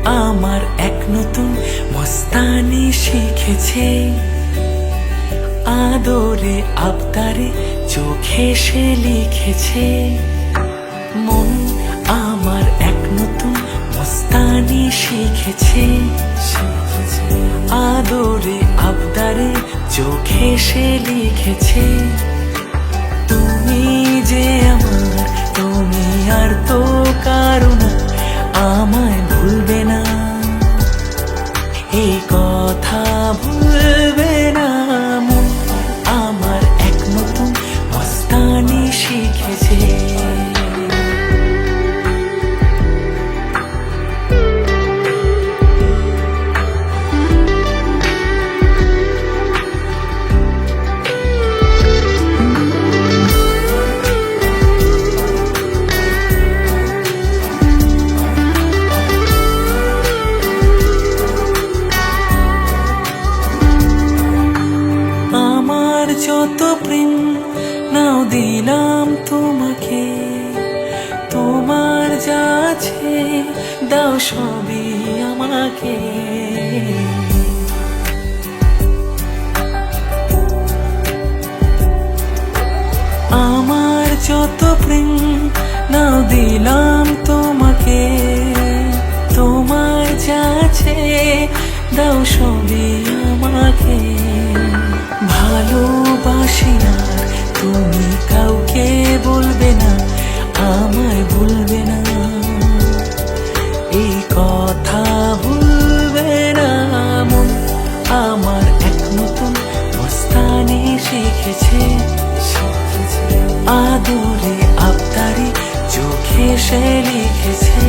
আমার এক নতুন মস্তানি শিখেছে, আদরে আবদারে চোখে সে লিখেছে। মন আমার এক নতুন মস্তানি শিখেছে, আদরে আবদারে চোখে সে লিখেছে। তুমি যে আমার, তুমি আর তো কারো না, আমায় ভুলবে না, এই কথা ভুলবে না। মন আমার এক নতুন মস্তানি শিখেছে। যত প্রেম নাও দিলাম তোমাকে, তোমার যা আছে দাও সবই আমাকে। আমার যত প্রেম নাও দিলাম তোমাকে, তোমার যা আছে দাও সবই আমাকে। ভালোবাসি আর তুমি কাউকে বলবে না, আমায় ভুলবে না, এই কথা ভুলবে না। মন আমার এক নতুন মস্তানি শিখেছে, আদরে আবদারে চোখে সে লিখেছে।